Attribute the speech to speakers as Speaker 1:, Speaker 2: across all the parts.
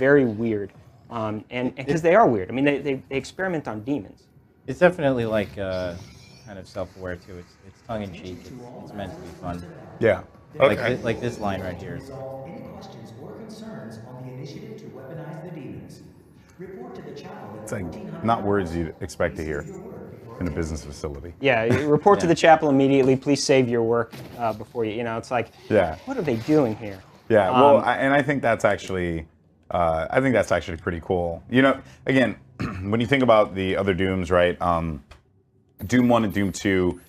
Speaker 1: very weird, and because they are weird. I mean, they experiment on demons.
Speaker 2: It's definitely like kind of self-aware too. It's tongue-in-cheek. It's meant to be fun.
Speaker 3: Yeah. Okay.
Speaker 2: Like this line right here.
Speaker 4: Resolve any questions or concerns on the initiative to weaponize the demons. Report to the chapel at
Speaker 3: It's like not words you'd expect to hear in a business facility.
Speaker 1: Yeah, you report to the chapel immediately. Please save your work before you. You know, it's like, what are they doing here?
Speaker 3: Yeah. Well, and I think that's actually, pretty cool. You know, again, when you think about the other Dooms, right? Doom 1 and Doom 2,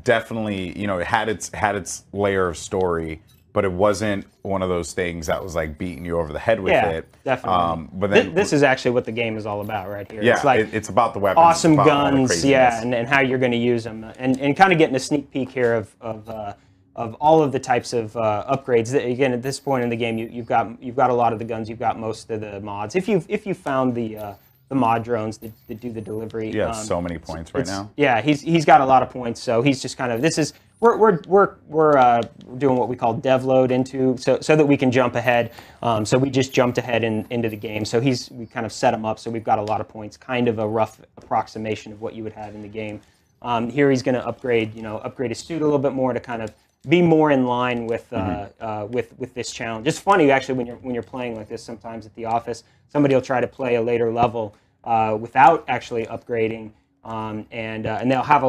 Speaker 3: definitely, you know, it had its layer of story, but it wasn't one of those things that was like beating you over the head with it.
Speaker 1: Definitely.
Speaker 3: But then
Speaker 1: this is actually what the game is all about, right here.
Speaker 3: Yeah,
Speaker 1: it's like
Speaker 3: it's about the weapons,
Speaker 1: awesome
Speaker 3: it's about
Speaker 1: guns, and how you're going to use them, and kind of getting a sneak peek here of all of the types of upgrades. Again, at this point in the game, you've got a lot of the guns, you've got most of the mods. If you found the mod drones that do the delivery.
Speaker 3: Yeah, so many points right now.
Speaker 1: Yeah, he's got a lot of points, so he's just kind of we're doing what we call dev load into so that we can jump ahead. So we just jumped ahead into the game. So we kind of set him up so we've got a lot of points, kind of a rough approximation of what you would have in the game. Here he's going to upgrade his suit a little bit more to kind of be more in line with this challenge. It's funny actually when you're playing like this. Sometimes at the office, somebody will try to play a later level without actually upgrading, and they'll have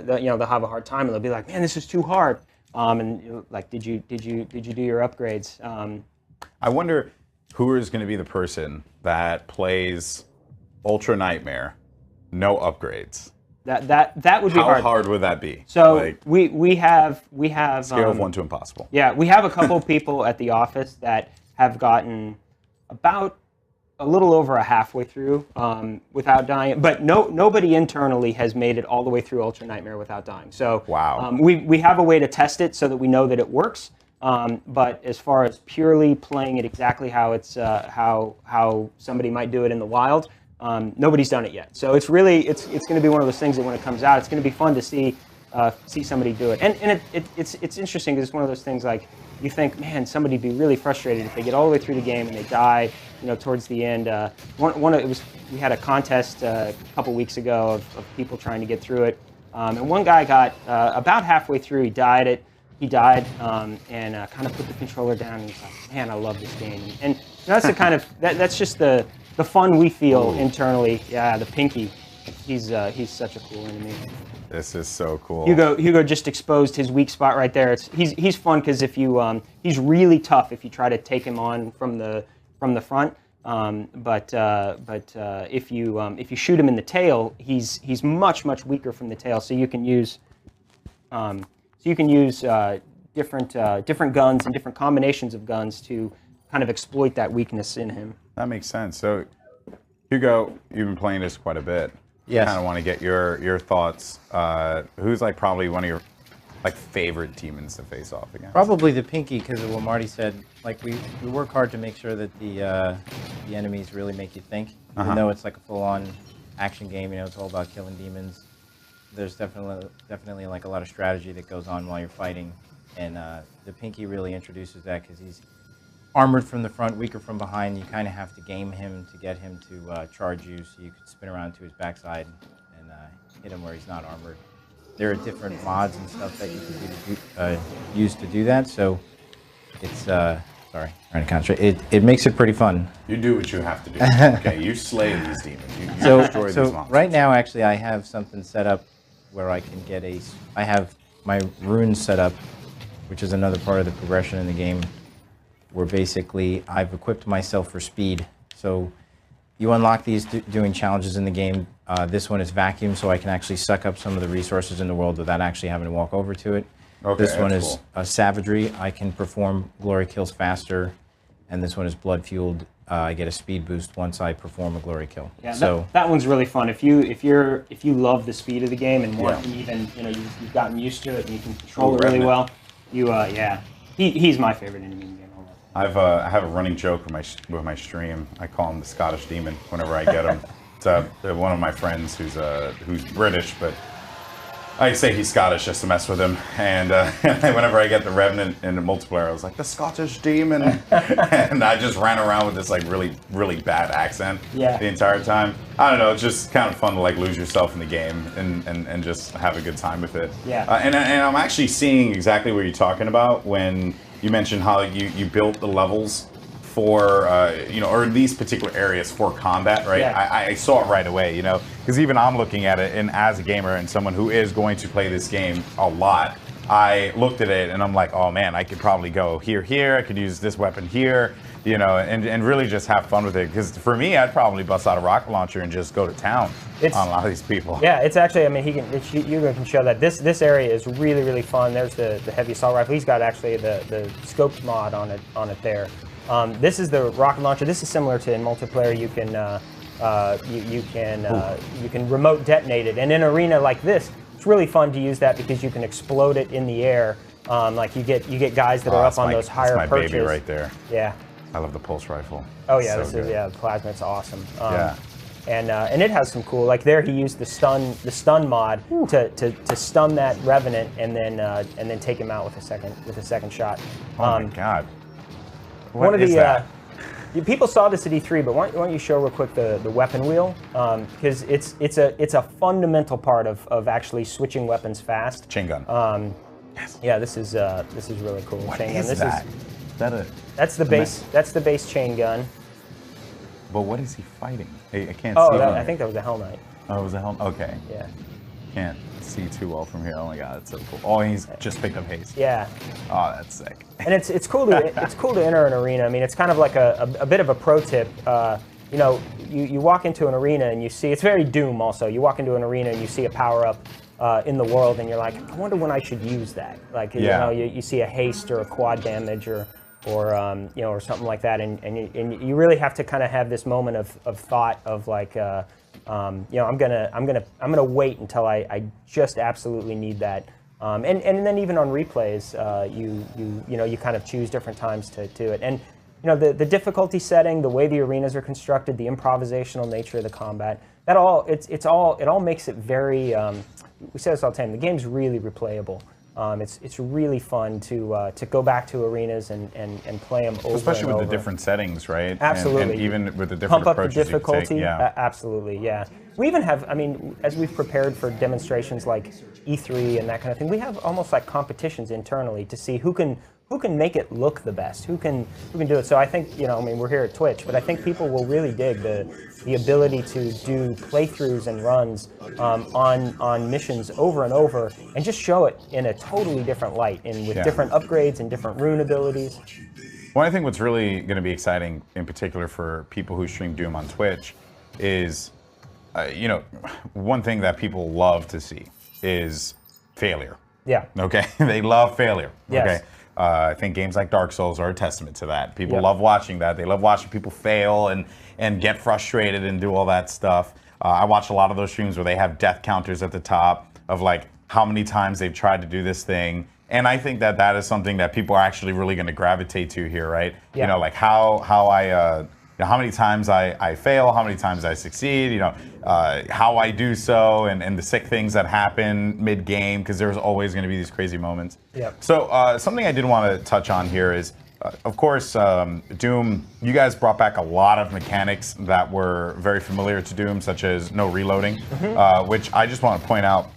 Speaker 1: they'll have a hard time, and they'll be like, "Man, this is too hard." And like, did you do your upgrades?
Speaker 3: I wonder who is going to be the person that plays Ultra Nightmare, no upgrades.
Speaker 1: That would be hard.
Speaker 3: How hard would that be?
Speaker 1: So
Speaker 3: like,
Speaker 1: we have
Speaker 3: scale of 1 to impossible.
Speaker 1: Yeah, we have a couple people at the office that have gotten about a little over a halfway through without dying, but nobody internally has made it all the way through Ultra Nightmare without dying. So
Speaker 3: wow.
Speaker 1: We have a way to test it so that we know that it works. But as far as purely playing it exactly how it's how somebody might do it in the wild. Nobody's done it yet, so it's going to be one of those things that when it comes out, it's going to be fun to see somebody do it. And it's interesting because it's one of those things like you think, man, somebody'd be really frustrated if they get all the way through the game and they die, towards the end. We had a contest a couple weeks ago of people trying to get through it, and one guy got about halfway through. He died and kind of put the controller down, and he's like, man, I love this game. And that's the kind of that's just the fun we feel internally. Yeah, the Pinky, he's such a cool enemy.
Speaker 3: This is so cool.
Speaker 1: Hugo just exposed his weak spot right there. He's fun because if you he's really tough if you try to take him on from the front. But if you shoot him in the tail, he's much weaker from the tail. So you can use different guns and different combinations of guns to kind of exploit that weakness in him.
Speaker 3: That makes sense. So, Hugo, you've been playing this quite a bit.
Speaker 2: Yes.
Speaker 3: I kind of want to get your thoughts. Who's like probably one of your favorite demons to face off against?
Speaker 2: Probably the Pinky, because of what Marty said. Like we work hard to make sure that the enemies really make you think. Even though it's like a full-on action game, it's all about killing demons. There's definitely like a lot of strategy that goes on while you're fighting, and the Pinky really introduces that because he's armored from the front, weaker from behind. You kind of have to game him to get him to charge you, so you could spin around to his backside and hit him where he's not armored. There are different mods and stuff that you can use to do that, so it's, sorry, trying to concentrate. It makes it pretty fun.
Speaker 3: You do what you have to do. Okay, you slay these demons. You destroy these monsters.
Speaker 2: Right now, actually, I have something set up where I can get I have my runes set up, which is another part of the progression in the game, where basically I've equipped myself for speed. So you unlock these doing challenges in the game. This one is vacuum, so I can actually suck up some of the resources in the world without actually having to walk over to it.
Speaker 3: Okay,
Speaker 2: this one is savagery. I can perform glory kills faster. And this one is blood fueled. I get a speed boost once I perform a glory kill.
Speaker 1: Yeah,
Speaker 2: so
Speaker 1: that one's really fun. If you love the speed of the game and want to even you've gotten used to it and you can control it really well, he's my favorite enemy in the game.
Speaker 3: I have a running joke with my stream. I call him the Scottish Demon whenever I get him. It's one of my friends who's British, but I say he's Scottish just to mess with him, and whenever I get the Revenant in the multiplayer, I was like, the Scottish demon, and I just ran around with this like really bad accent the entire time. I don't know, it's just kind of fun to like lose yourself in the game and just have a good time with it.
Speaker 1: Yeah.
Speaker 3: And I'm actually seeing exactly what you're talking about when you mentioned how you built the levels for or these particular areas for combat, right?
Speaker 1: Yeah.
Speaker 3: I saw it right away, because even I'm looking at it, and as a gamer and someone who is going to play this game a lot, I looked at it and I'm like, oh man, I could probably go here, I could use this weapon here, and really just have fun with it. Because for me, I'd probably bust out a rocket launcher and just go to town on a lot of these people.
Speaker 1: Yeah, it's actually, I mean, you can show that this area is really fun. There's the heavy assault rifle. He's got actually the scoped mod on it there. This is the rocket launcher. This is similar to in multiplayer. You can remote detonate it, and in an arena like this, it's really fun to use that because you can explode it in the air. Like you get guys that are up on those higher
Speaker 3: that's my
Speaker 1: perches.
Speaker 3: baby right there.
Speaker 1: Yeah.
Speaker 3: I love the pulse rifle.
Speaker 1: Oh yeah,
Speaker 3: It's so good.
Speaker 1: the plasma. It's awesome.
Speaker 3: Yeah.
Speaker 1: And it has some cool, like there he used the stun mod to stun that Revenant and then take him out with a second shot.
Speaker 3: Oh my God.
Speaker 1: One of
Speaker 3: is that?
Speaker 1: People saw this at E3, but why don't you show real quick the weapon wheel? Because it's a fundamental part of actually switching weapons fast.
Speaker 3: Chain gun. Yes.
Speaker 1: Yeah, this is really cool.
Speaker 3: What
Speaker 1: chain
Speaker 3: is
Speaker 1: gun.
Speaker 3: that? Is that a?
Speaker 1: That's the base. That's the base chain gun.
Speaker 3: But what is he fighting? I can't
Speaker 1: Oh,
Speaker 3: see.
Speaker 1: I think that was a Hell Knight.
Speaker 3: Oh, it was a helmet. Okay.
Speaker 1: Yeah.
Speaker 3: Can't see too well from here. Oh my God, that's so cool. Oh, he's just picked up haste.
Speaker 1: Yeah.
Speaker 3: Oh, that's sick.
Speaker 1: And it's cool to enter an arena. I mean, it's kind of like a bit of a pro tip. You walk into an arena and you see, it's very Doom also. You walk into an arena and you see a power up in the world and you're like, I wonder when I should use that. Like, you see a haste or a quad damage or something like that, and you really have to kind of have this moment of thought of like, I'm gonna wait until I just absolutely need that. And then even on replays, you kind of choose different times to do it. And the difficulty setting, the way the arenas are constructed, the improvisational nature of the combat, it all makes it very. We say this all the time. The game's really replayable. It's really fun to go back to arenas and play them over
Speaker 3: Especially
Speaker 1: and
Speaker 3: with
Speaker 1: over.
Speaker 3: the different settings, right?
Speaker 1: Absolutely.
Speaker 3: And even with the different
Speaker 1: Pump up the
Speaker 3: approaches you can
Speaker 1: difficulty.
Speaker 3: take. Yeah.
Speaker 1: Absolutely, yeah. We even have, I mean, as we've prepared for demonstrations like E3 and that kind of thing, we have almost like competitions internally to see who can make it look the best, who can do it. So I think, we're here at Twitch, but I think people will really dig the ability to do playthroughs and runs on missions over and over and just show it in a totally different light and with different upgrades and different rune abilities.
Speaker 3: Well, I think what's really going to be exciting, in particular for people who stream Doom on Twitch, is, one thing that people love to see is failure.
Speaker 1: Yeah.
Speaker 3: Okay, they love failure.
Speaker 1: Yes.
Speaker 3: Okay. I think games like Dark Souls are a testament to that. People love watching that. They love watching people fail and get frustrated and do all that stuff. I watch a lot of those streams where they have death counters at the top of like how many times they've tried to do this thing. And I think that is something that people are actually really going to gravitate to here, right?
Speaker 1: Yeah.
Speaker 3: Like how many times I fail, how many times I succeed, how I do so, and the sick things that happen mid-game, because there's always going to be these crazy moments.
Speaker 1: Yep.
Speaker 3: So something I did want to touch on here is, of course, Doom, you guys brought back a lot of mechanics that were very familiar to Doom, such as no reloading, which I just want to point out,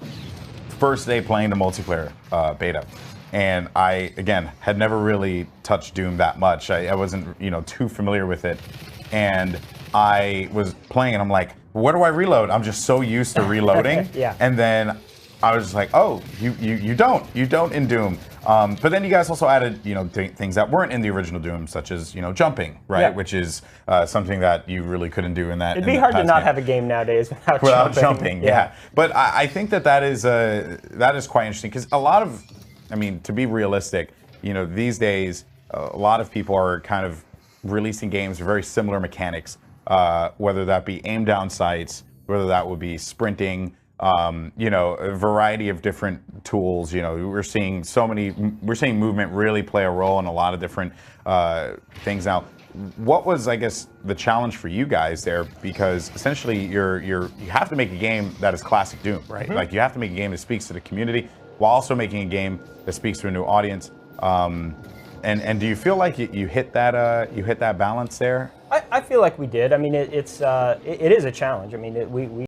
Speaker 3: first day playing the multiplayer beta. And I, again, had never really touched Doom that much. I wasn't, too familiar with it. And I was playing and I'm like, where do I reload? I'm just so used to reloading.
Speaker 1: Yeah.
Speaker 3: And then I was just like, oh, you don't in Doom. But then you guys also added, things that weren't in the original Doom, such as, jumping, right?
Speaker 1: Yeah.
Speaker 3: Which is something that you really couldn't do in that.
Speaker 1: It'd be hard to not have a game nowadays without
Speaker 3: jumping. Yeah. But I think that is quite interesting because a lot of, to be realistic, these days, a lot of people are kind of releasing games with very similar mechanics, whether that be aim down sights, whether that would be sprinting, a variety of different tools. We're seeing movement really play a role in a lot of different things now. what was, I guess, the challenge for you guys there? Because essentially, you have to make a game that is classic Doom, right?
Speaker 1: Mm-hmm.
Speaker 3: Like you have to make a game that speaks to the community while also making a game that speaks to a new audience. And do you feel like you hit that balance there?
Speaker 1: I feel like we did. I mean, it is a challenge. I mean, we